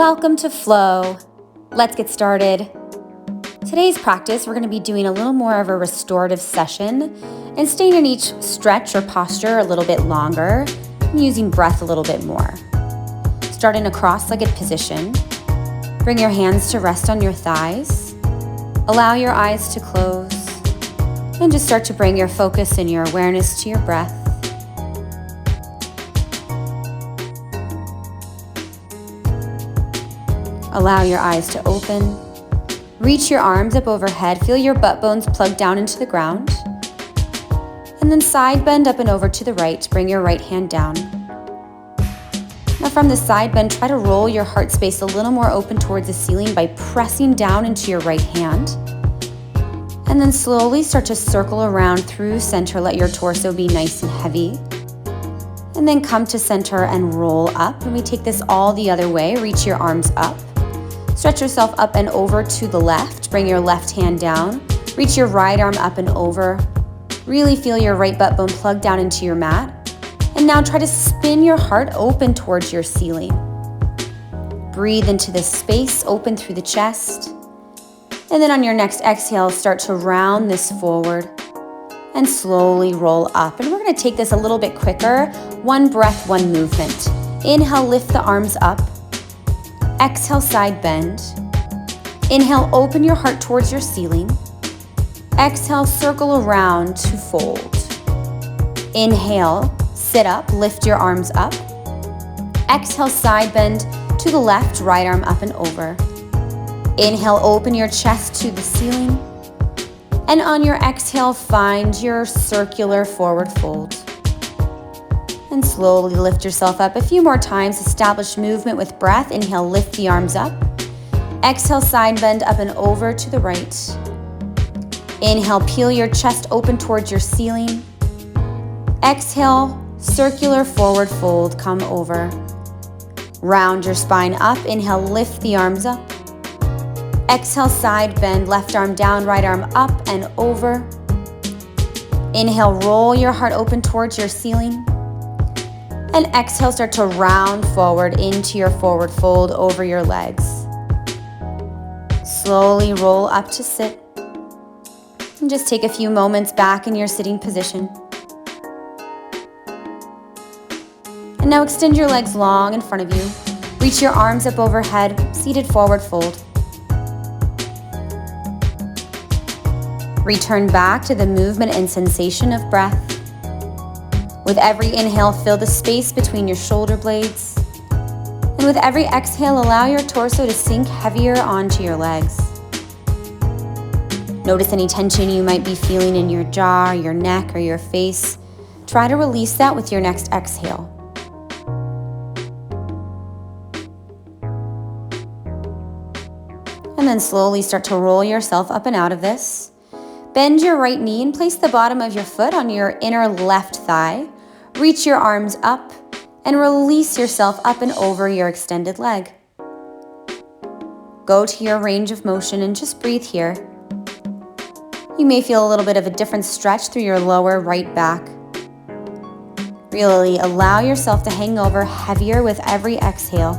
Welcome to Flow. Let's get started. Today's practice, we're going to be doing a little more of a restorative session and staying in each stretch or posture a little bit longer and using breath a little bit more. Start in a cross-legged position. Bring your hands to rest on your thighs. Allow your eyes to close and just start to bring your focus and your awareness to your breath. Allow your eyes to open. Reach your arms up overhead. Feel your butt bones plug down into the ground. And then side bend up and over to the right. Bring your right hand down. Now from the side bend, try to roll your heart space a little more open towards the ceiling by pressing down into your right hand. And then slowly start to circle around through center. Let your torso be nice and heavy. And then come to center and roll up. And we take this all the other way. Reach your arms up. Stretch yourself up and over to the left. Bring your left hand down. Reach your right arm up and over. Really feel your right butt bone plug down into your mat. And now try to spin your heart open towards your ceiling. Breathe into this space, open through the chest. And then on your next exhale, start to round this forward and slowly roll up. And we're going to take this a little bit quicker. One breath, one movement. Inhale, lift the arms up. Exhale, side bend. Inhale, open your heart towards your ceiling. Exhale, circle around to fold. Inhale, sit up, lift your arms up. Exhale, side bend to the left, right arm up and over. Inhale, open your chest to the ceiling. And on your exhale, find your circular forward fold. And slowly lift yourself up a few more times. Establish movement with breath. Inhale, lift the arms up. Exhale, side bend up and over to the right. Inhale, peel your chest open towards your ceiling. Exhale, circular forward fold, come over. Round your spine up. Inhale, lift the arms up. Exhale, side bend, left arm down, right arm up and over. Inhale, roll your heart open towards your ceiling. And exhale, start to round forward into your forward fold over your legs. Slowly roll up to sit. And just take a few moments back in your sitting position. And now extend your legs long in front of you. Reach your arms up overhead, seated forward fold. Return back to the movement and sensation of breath. With every inhale, fill the space between your shoulder blades. And with every exhale, allow your torso to sink heavier onto your legs. Notice any tension you might be feeling in your jaw, your neck, or your face. Try to release that with your next exhale. And then slowly start to roll yourself up and out of this. Bend your right knee and place the bottom of your foot on your inner left thigh. Reach your arms up and release yourself up and over your extended leg. Go to your range of motion and just breathe here. You may feel a little bit of a different stretch through your lower right back. Really allow yourself to hang over heavier with every exhale.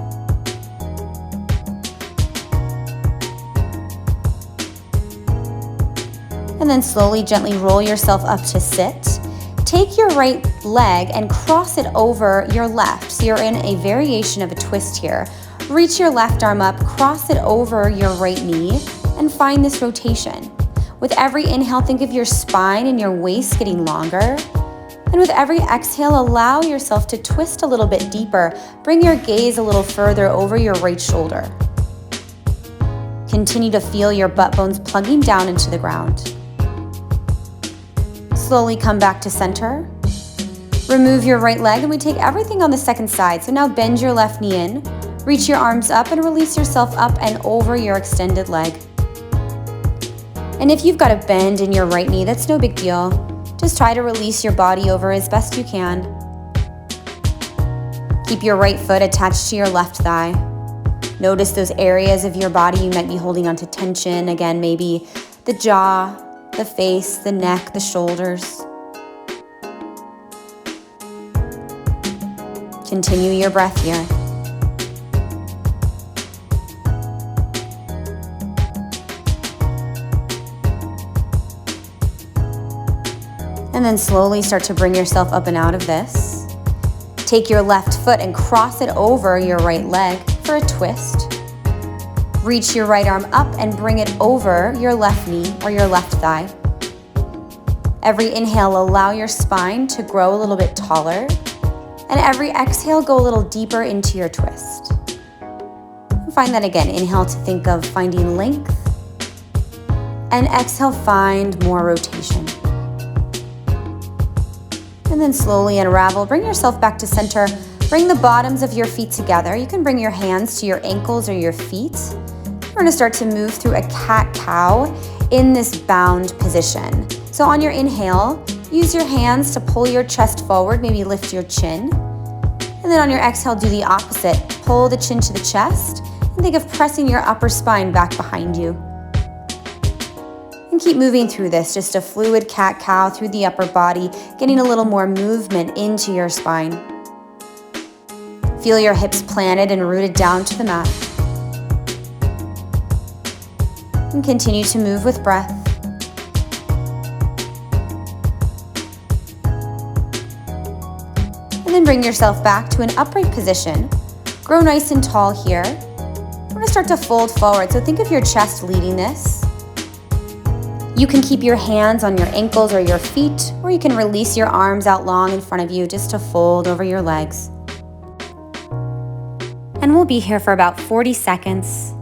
And then slowly, gently roll yourself up to sit. Take your right leg and cross it over your left. So you're in a variation of a twist here. Reach your left arm up, cross it over your right knee, and find this rotation. With every inhale, think of your spine and your waist getting longer. And with every exhale, allow yourself to twist a little bit deeper. Bring your gaze a little further over your right shoulder. Continue to feel your butt bones plugging down into the ground. Slowly come back to center. Remove your right leg and we take everything on the second side. So now bend your left knee in, reach your arms up and release yourself up and over your extended leg. And if you've got a bend in your right knee, that's no big deal. Just try to release your body over as best you can. Keep your right foot attached to your left thigh. Notice those areas of your body you might be holding onto tension. Again, maybe the jaw, the face, the neck, the shoulders. Continue your breath here. And then slowly start to bring yourself up and out of this. Take your left foot and cross it over your right leg for a twist. Reach your right arm up and bring it over your left knee or your left thigh. Every inhale, allow your spine to grow a little bit taller. And every exhale, go a little deeper into your twist. Find that again. Inhale to think of finding length. And exhale, find more rotation. And then slowly unravel. Bring yourself back to center. Bring the bottoms of your feet together. You can bring your hands to your ankles or your feet. We're going to start to move through a cat-cow in this bound position. So on your inhale, use your hands to pull your chest forward, maybe lift your chin. And then on your exhale, do the opposite. Pull the chin to the chest and think of pressing your upper spine back behind you. And keep moving through this, just a fluid cat-cow through the upper body, getting a little more movement into your spine. Feel your hips planted and rooted down to the mat. And continue to move with breath. And then bring yourself back to an upright position. Grow nice and tall here. We're going to start to fold forward, so think of your chest leading this. You can keep your hands on your ankles or your feet, or you can release your arms out long in front of you just to fold over your legs. And we'll be here for about 40 seconds.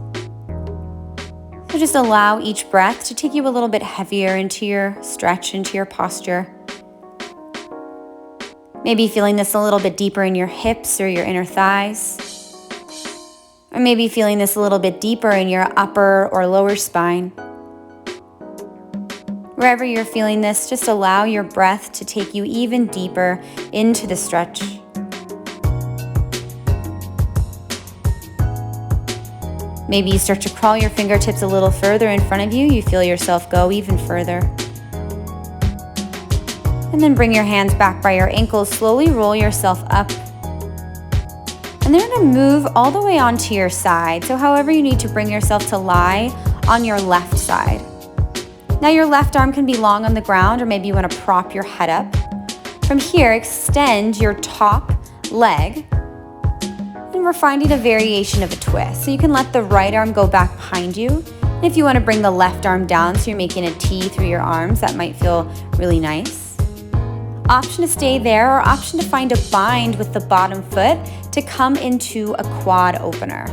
So just allow each breath to take you a little bit heavier into your stretch, into your posture. Maybe feeling this a little bit deeper in your hips or your inner thighs. Or maybe feeling this a little bit deeper in your upper or lower spine. Wherever you're feeling this, just allow your breath to take you even deeper into the stretch. Maybe you start to crawl your fingertips a little further in front of you. You feel yourself go even further. And then bring your hands back by your ankles. Slowly roll yourself up. And then you're going to move all the way onto your side. So however you need to bring yourself to lie on your left side. Now your left arm can be long on the ground, or maybe you want to prop your head up. From here, extend your top leg. And we're finding a variation of a twist. So you can let the right arm go back behind you. And if you want to bring the left arm down, so you're making a T through your arms, that might feel really nice. Option to stay there, or option to find a bind with the bottom foot to come into a quad opener.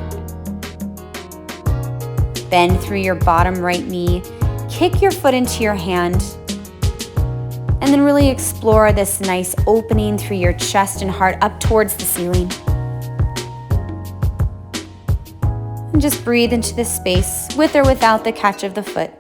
Bend through your bottom right knee, kick your foot into your hand, and then really explore this nice opening through your chest and heart up towards the ceiling. And just breathe into this space with or without the catch of the foot.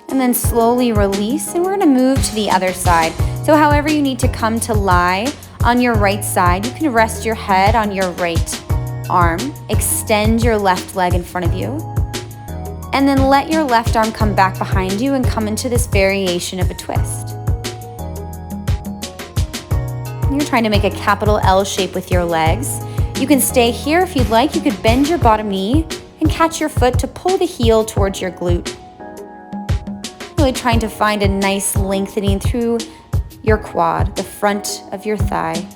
And then slowly release, and we're going to move to the other side. So however you need to come to lie on your right side, you can rest your head on your right arm, extend your left leg in front of you, and then let your left arm come back behind you and come into this variation of a twist. You're trying to make a capital L shape with your legs. You can stay here if you'd like. You could bend your bottom knee and catch your foot to pull the heel towards your glute. Really trying to find a nice lengthening through your quad, the front of your thigh.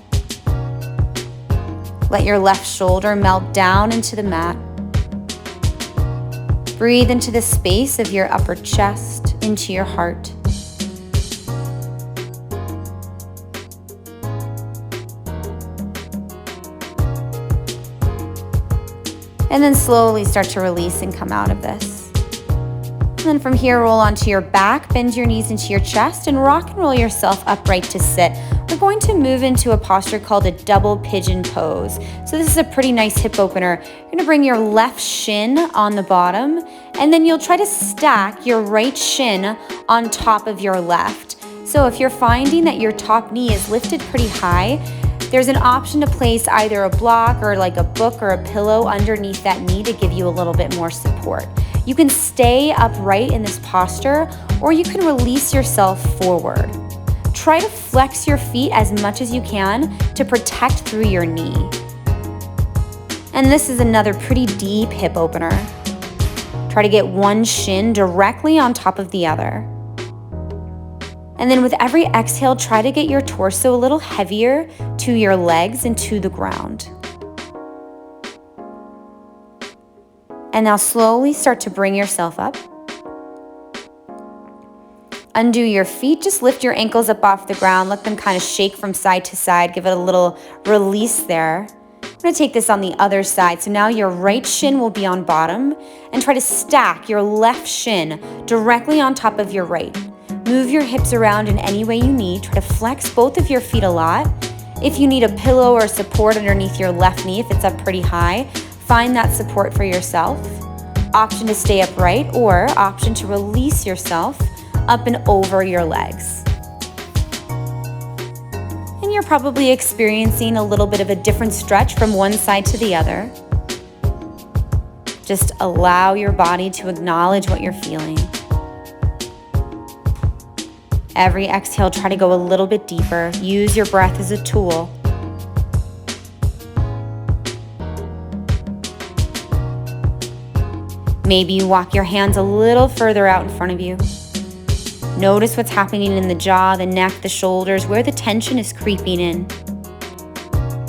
Let your left shoulder melt down into the mat. Breathe into the space of your upper chest, into your heart. And then slowly start to release and come out of this. And then from here, roll onto your back, bend your knees into your chest, and rock and roll yourself upright to sit. We're going to move into a posture called a double pigeon pose. So this is a pretty nice hip opener. You're going to bring your left shin on the bottom, and then you'll try to stack your right shin on top of your left. So if you're finding that your top knee is lifted pretty high, there's an option to place either a block or like a book or a pillow underneath that knee to give you a little bit more support. You can stay upright in this posture, or you can release yourself forward. Try to flex your feet as much as you can to protect through your knee. And this is another pretty deep hip opener. Try to get one shin directly on top of the other. And then with every exhale, try to get your torso a little heavier to your legs and to the ground. And now slowly start to bring yourself up. Undo your feet, just lift your ankles up off the ground, let them kind of shake from side to side, give it a little release there. I'm gonna take this on the other side. So now your right shin will be on bottom and try to stack your left shin directly on top of your right. Move your hips around in any way you need. Try to flex both of your feet a lot. If you need a pillow or support underneath your left knee, if it's up pretty high, find that support for yourself. Option to stay upright or option to release yourself up and over your legs. And you're probably experiencing a little bit of a different stretch from one side to the other. Just allow your body to acknowledge what you're feeling. Every exhale, try to go a little bit deeper. Use your breath as a tool. Maybe you walk your hands a little further out in front of you. Notice what's happening in the jaw, the neck, the shoulders, where the tension is creeping in.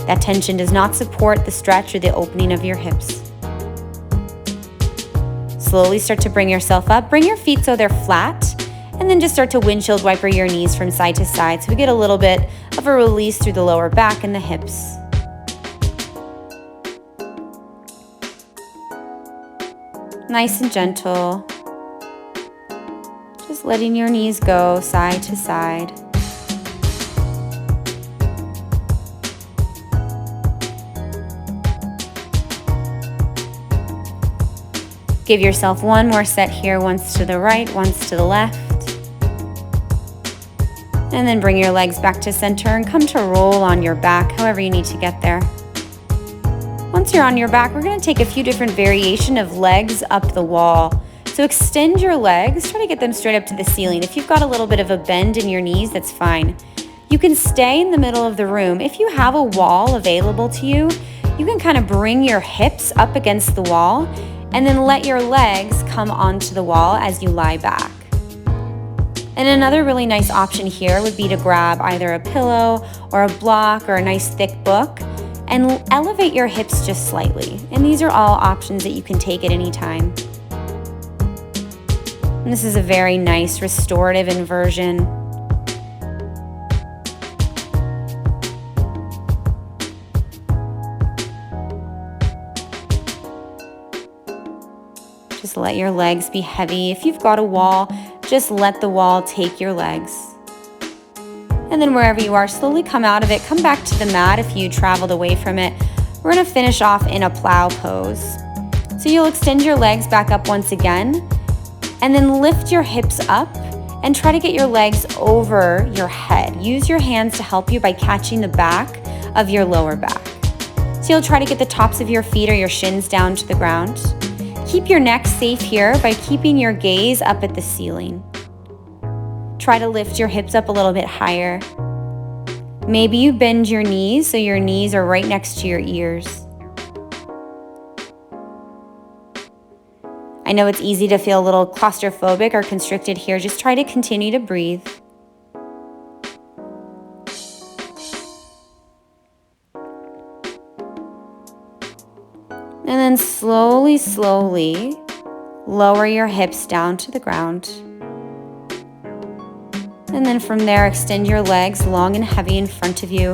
That tension does not support the stretch or the opening of your hips. Slowly start to bring yourself up. Bring your feet so they're flat, and then just start to windshield wiper your knees from side to side so we get a little bit of a release through the lower back and the hips. Nice and gentle. Just letting your knees go side to side. Give yourself one more set here, once to the right, once to the left. And then bring your legs back to center and come to roll on your back, however you need to get there. Once you're on your back, we're going to take a few different variations of legs up the wall. So extend your legs, try to get them straight up to the ceiling. If you've got a little bit of a bend in your knees, that's fine. You can stay in the middle of the room. If you have a wall available to you, you can kind of bring your hips up against the wall and then let your legs come onto the wall as you lie back. And another really nice option here would be to grab either a pillow or a block or a nice thick book and elevate your hips just slightly. And these are all options that you can take at any time. And this is a very nice restorative inversion. Just let your legs be heavy. If you've got a wall, just let the wall take your legs. And then wherever you are, slowly come out of it. Come back to the mat if you traveled away from it. We're going to finish off in a plow pose. So you'll extend your legs back up once again, and then lift your hips up and try to get your legs over your head. Use your hands to help you by catching the back of your lower back. So you'll try to get the tops of your feet or your shins down to the ground. Keep your neck safe here by keeping your gaze up at the ceiling. Try to lift your hips up a little bit higher. Maybe you bend your knees so your knees are right next to your ears. I know it's easy to feel a little claustrophobic or constricted here. Just try to continue to breathe. And then slowly, slowly lower your hips down to the ground. And then from there, extend your legs long and heavy in front of you.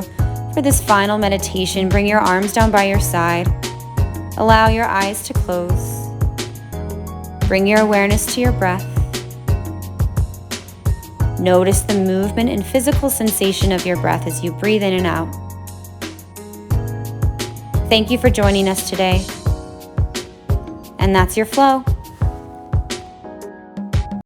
For this final meditation, bring your arms down by your side. Allow your eyes to close. Bring your awareness to your breath. Notice the movement and physical sensation of your breath as you breathe in and out. Thank you for joining us today. And that's your flow.